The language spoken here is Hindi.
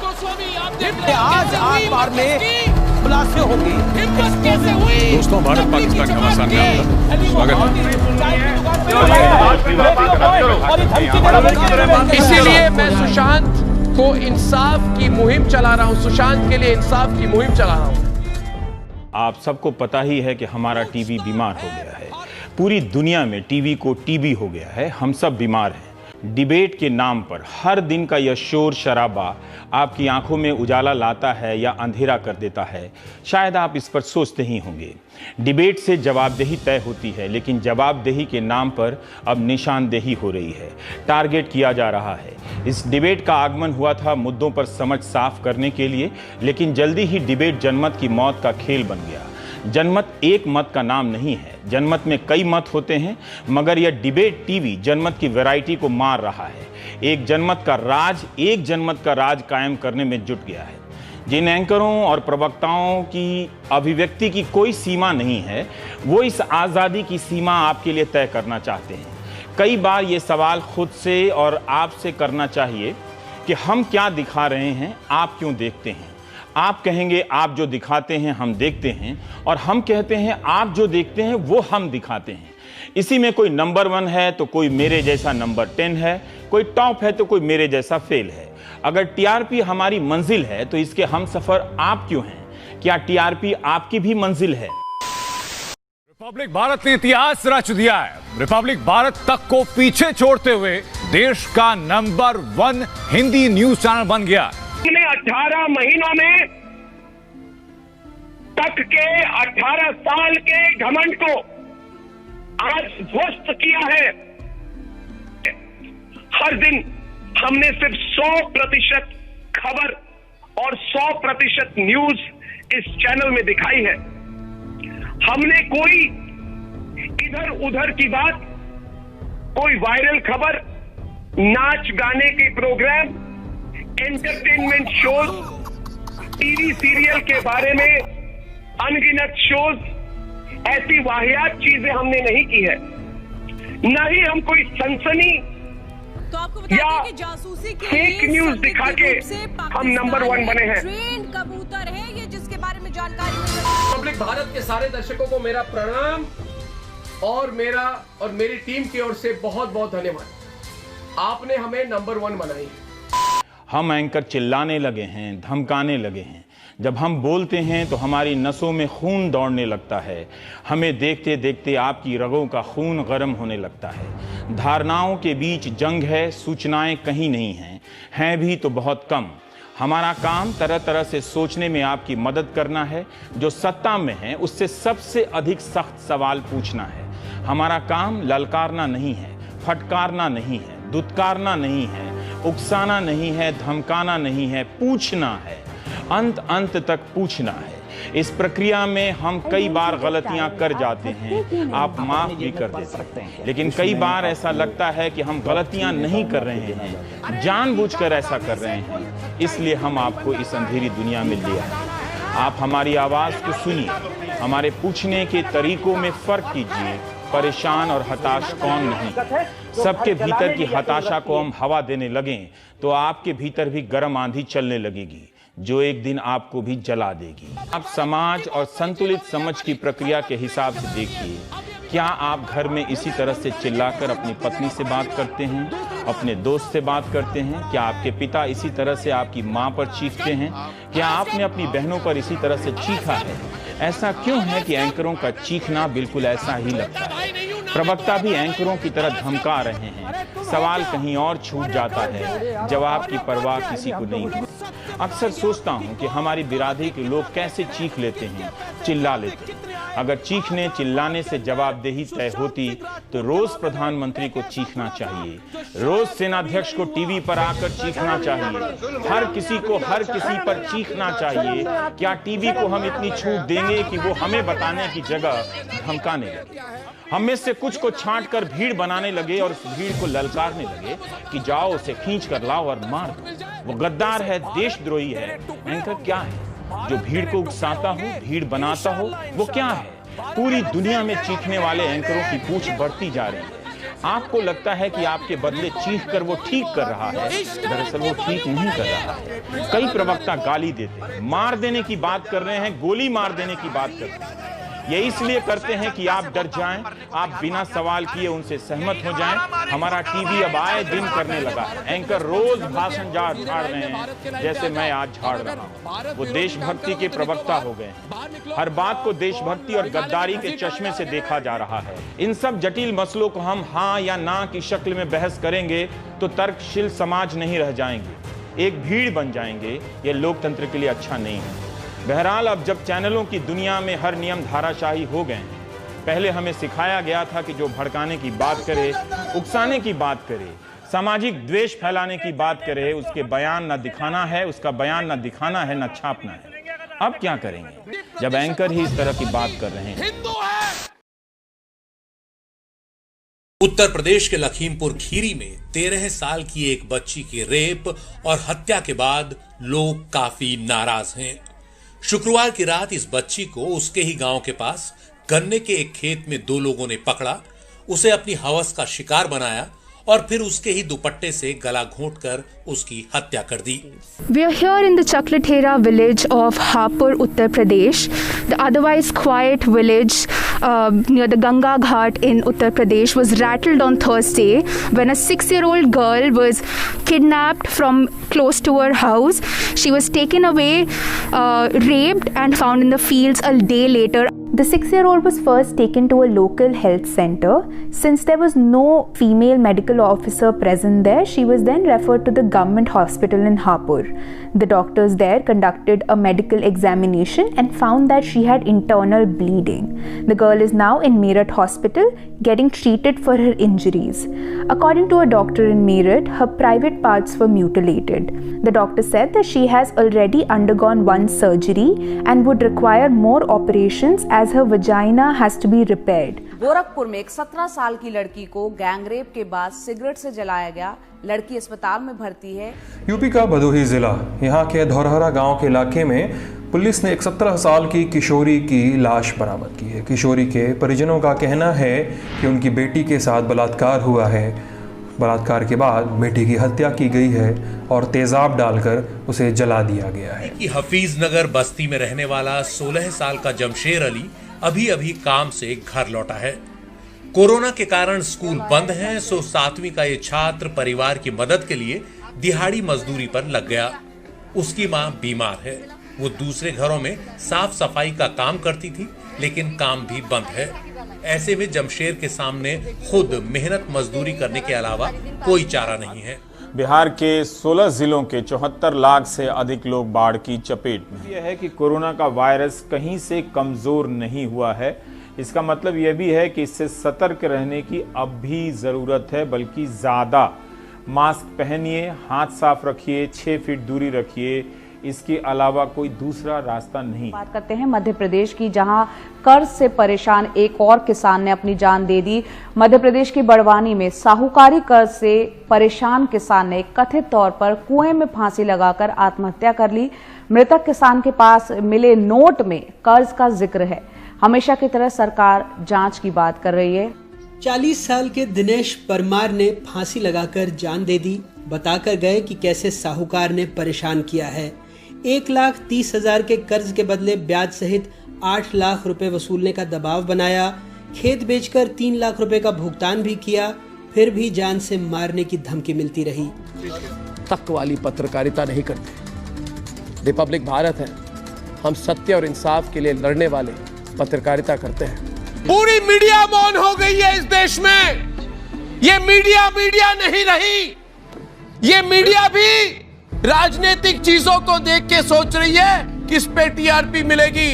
गोस्वामी, आज आठ बार में खुलासे होंगे। कैसे हुई? दोस्तों, भारत पाकिस्तान घमासान में आपका स्वागत है। इसीलिए मैं सुशांत को इंसाफ की मुहिम चला रहा हूं, सुशांत के लिए इंसाफ की मुहिम चला रहा हूं। आप सबको पता ही है कि हमारा टीवी बीमार हो गया है। पूरी दुनिया में टीवी को टीबी हो गया है। हम सब बीमार हैं। डिबेट के नाम पर हर दिन का यह शोर शराबा आपकी आंखों में उजाला लाता है या अंधेरा कर देता है। शायद आप इस पर सोचते ही होंगे। डिबेट से जवाबदेही तय होती है, लेकिन जवाबदेही के नाम पर अब निशानदेही हो रही है, टारगेट किया जा रहा है। इस डिबेट का आगमन हुआ था मुद्दों पर समझ साफ करने के लिए, लेकिन जल्दी ही डिबेट जनमत की मौत का खेल बन गया। जनमत एक मत का नाम नहीं है, जनमत में कई मत होते हैं, मगर यह डिबेट टीवी जनमत की वैरायटी को मार रहा है। एक जनमत का राज कायम करने में जुट गया है। जिन एंकरों और प्रवक्ताओं की अभिव्यक्ति की कोई सीमा नहीं है, वो इस आज़ादी की सीमा आपके लिए तय करना चाहते हैं। कई बार ये सवाल खुद से और आपसे करना चाहिए कि हम क्या दिखा रहे हैं, आप क्यों देखते हैं। आप कहेंगे आप जो दिखाते हैं हम देखते हैं, और हम कहते हैं आप जो देखते हैं वो हम दिखाते हैं। इसी में कोई नंबर 1 है तो कोई मेरे जैसा नंबर 10 है, कोई टॉप है तो कोई मेरे जैसा फेल है। अगर टीआरपी हमारी मंजिल है तो इसके हम सफर आप क्यों हैं? क्या टीआरपी आपकी भी मंजिल है? रिपब्लिक भारत ने इतिहास रच दिया है। रिपब्लिक भारत तक को पीछे छोड़ते हुए देश का नंबर 1 हिंदी न्यूज चैनल बन गया। 18 महीनों में तक के 18 साल के घमंड को आज ध्वस्त किया है। हर दिन हमने सिर्फ 100% खबर और 100% न्यूज इस चैनल में दिखाई है। हमने कोई इधर उधर की बात, कोई वायरल खबर, नाच गाने के programme, entertainment shows, TV serial के बारे में अनगिनत शोज, ऐसी वाहियात चीजें हमने नहीं की है। न ही हम कोई सनसनी तो आपको बता दें कि जासूसी के फेक न्यूज दिखा के हम नंबर 1 बने हैं। ट्रेंड कबूतर है ये, जिसके बारे में जानकारी मिल रही है। रिपब्लिक भारत के सारे दर्शकों को मेरा प्रणाम और मेरी टीम की ओर से बहुत बहुत धन्यवाद। आपने हमें नंबर 1 बनाई है। हम एंकर चिल्लाने लगे हैं, धमकाने लगे हैं। जब हम बोलते हैं तो हमारी नसों में खून दौड़ने लगता है। हमें देखते देखते आपकी रगों का खून गर्म होने लगता है। धारणाओं के बीच जंग है, सूचनाएं कहीं नहीं हैं भी तो बहुत कम। हमारा काम तरह तरह से सोचने में आपकी मदद करना है। जो सत्ता में है उससे सबसे अधिक सख्त सवाल पूछना है। हमारा काम ललकारना नहीं है, फटकारना नहीं है, दुत्कारना नहीं है, उकसाना नहीं है, धमकाना नहीं है, पूछना है। अंत तक पूछना है। इस प्रक्रिया में हम कई बार गलतियां कर जाते हैं, आप माफ भी कर देते हैं, लेकिन कई बार ऐसा लगता है कि हम गलतियां नहीं कर रहे हैं, जानबूझकर ऐसा कर रहे हैं। इसलिए हम आपको इस अंधेरी दुनिया में ले आए। आप हमारी आवाज को सुनिए, हमारे पूछने के तरीकों में फर्क कीजिए। परेशान और हताश कौन नहीं? सबके भीतर की हताशा को हम हवा देने लगें तो आपके भीतर भी गर्म आंधी चलने लगेगी, जो एक दिन आपको भी जला देगी। आप समाज और संतुलित समझ की प्रक्रिया के हिसाब से देखिए। क्या आप घर में इसी तरह से चिल्लाकर अपनी पत्नी से बात करते हैं, अपने दोस्त से बात करते हैं? क्या आपके पिता इसी तरह से आपकी मां पर चीखते हैं? क्या आपने अपनी बहनों पर इसी तरह से चीखा है? ऐसा क्यों है कि एंकरों का चीखना बिल्कुल ऐसा ही लगता है? प्रवक्ता भी एंकरों की तरह धमका रहे हैं। सवाल कहीं और छूट जाता है, जवाब की परवाह किसी को नहीं होती। अक्सर सोचता हूं कि हमारी बिरादरी के लोग कैसे चीख लेते हैं, चिल्ला लेते हैं। अगर चीखने चिल्लाने से जवाबदेही तय होती तो रोज प्रधानमंत्री को चीखना चाहिए, रोज सेनाध्यक्ष को टीवी पर आकर चीखना चाहिए, हर किसी को हर किसी पर चीखना चाहिए। क्या टीवी को हम इतनी छूट देंगे कि वो हमें बताने की जगह धमकाने लगे? हम में से कुछ को छांट कर भीड़ बनाने लगे और उस भीड़ को ललकारने लगे कि जाओ उसे खींच कर लाओ और मार दो, वो गद्दार है, देशद्रोही है। एंकर क्या है? जो भीड़ को उकसाता हो, भीड़ बनाता हो, वो क्या है? पूरी दुनिया में चीखने वाले एंकरों की पूछ बढ़ती जा रही है। आपको लगता है कि आपके बदले चीख कर वो ठीक कर रहा है, दरअसल वो ठीक नहीं कर रहा है। कई प्रवक्ता गाली देते हैं, मार देने की बात कर रहे हैं, गोली मार देने की बात करते हैं। ये इसलिए करते हैं कि आप डर जाएं, आप बिना सवाल किए उनसे सहमत हो जाएं। हमारा टीवी अब आए दिन करने लगा है, एंकर रोज भाषण झाड़ रहे हैं, जैसे मैं आज झाड़ रहा हूं। वो देशभक्ति के प्रवक्ता हो गए हैं। हर बात को देशभक्ति और गद्दारी के चश्मे से देखा जा रहा है। इन सब जटिल मसलों को हम हाँ या ना की शक्ल में बहस करेंगे तो तर्कशील समाज नहीं रह जाएंगे, एक भीड़ बन जाएंगे। ये लोकतंत्र के लिए अच्छा नहीं है। बहरहाल अब जब चैनलों की दुनिया में हर नियम धाराशाही हो गए हैं, पहले हमें सिखाया गया था कि जो भड़काने की बात करे, उकसाने की बात करे, सामाजिक द्वेष फैलाने की बात करे, उसके बयान न दिखाना है, उसका बयान न दिखाना है, न छापना है। अब क्या करेंगे जब एंकर ही इस तरह की बात कर रहे हैं? उत्तर प्रदेश के लखीमपुर खीरी में 13 साल की एक बच्ची के रेप और हत्या के बाद लोग काफी नाराज हैं। शुक्रवार की रात इस बच्ची को उसके ही गांव के पास गन्ने के एक खेत में 2 लोगों ने पकड़ा, उसे अपनी हवस का शिकार बनाया और फिर उसके ही दुपट्टे से गला घोंटकर उसकी हत्या कर दी। We are here in the Chaklathera village of Hapur, Uttar Pradesh, the otherwise quiet village near the Ganga Ghat in Uttar Pradesh was rattled on Thursday when a 6-year-old girl was kidnapped from close to her house. She was taken away, raped and found in the fields a day later. The 6-year-old was first taken to a local health center. Since there was no female medical officer present there, she was then referred to the government hospital in Hapur. The doctors there conducted a medical examination and found that she had internal bleeding. The girl is now in Meerut hospital getting treated for her injuries. According to a doctor in Meerut, her private parts were mutilated. The doctor said that she has already undergone one surgery and would require more operations as her vagina has to be repaired. Gorakhpur में एक 17 साल की लड़की को गैंगरेप के बाद सिगरेट से जलाया गया। लड़की अस्पताल में भर्ती है। यूपी का भदोही जिला, यहाँ के धौरहरा गांव के इलाके में पुलिस ने एक 17 साल की किशोरी की लाश बरामद की है। किशोरी के परिजनों का कहना है कि उनकी बेटी के साथ बलात्कार हुआ है। बलात्कार के बाद बेटी की हत्या की गई है और तेजाब डालकर उसे जला दिया गया है। हफीज नगर बस्ती में रहने वाला 16 साल का जमशेर अली अभी अभी काम से घर लौटा है। कोरोना के कारण स्कूल बंद है, सो 7वीं का ये छात्र परिवार की मदद के लिए दिहाड़ी मजदूरी पर लग गया। उसकी मां बीमार है। वो दूसरे घरों में साफ सफाई का काम करती थी, लेकिन काम भी बंद है। ऐसे में जमशेर के सामने खुद मेहनत मजदूरी करने के अलावा कोई चारा नहीं है। बिहार के 16 जिलों के 74 लाख से अधिक लोग बाढ़ की चपेट में। यह है कि कोरोना का वायरस कहीं से कमजोर नहीं हुआ है। इसका मतलब यह भी है कि इससे सतर्क रहने की अब भी जरूरत है, बल्कि ज्यादा। मास्क पहनिए, हाथ साफ रखिए, 6 फीट दूरी रखिए, इसके अलावा कोई दूसरा रास्ता नहीं। बात करते हैं मध्य प्रदेश की, जहां कर्ज से परेशान एक और किसान ने अपनी जान दे दी। मध्य प्रदेश की बड़वानी में साहूकारी कर्ज से परेशान किसान ने कथित तौर पर कुएं में फांसी लगाकर आत्महत्या कर ली। मृतक किसान के पास मिले नोट में कर्ज का जिक्र है। हमेशा की तरह सरकार जांच की बात कर रही है। 40 साल के दिनेश परमार ने फांसी लगाकर जान दे दी। बताकर गए कि कैसे साहूकार ने परेशान किया है। 1,30,000 के कर्ज के बदले ब्याज सहित 8 लाख रुपए वसूलने का दबाव बनाया। खेत बेचकर 3 लाख रुपए का भुगतान भी किया, फिर भी जान से मारने की धमकी मिलती रही। तक वाली पत्रकारिता नहीं करते। रिपब्लिक भारत है, हम सत्य और इंसाफ के लिए लड़ने वाले पत्रकारिता करते हैं। पूरी मीडिया मौन हो गई है इस देश में। ये मीडिया नहीं रही। ये मीडिया भी राजनीतिक चीजों को देख के सोच रही है किस पे टीआरपी मिलेगी,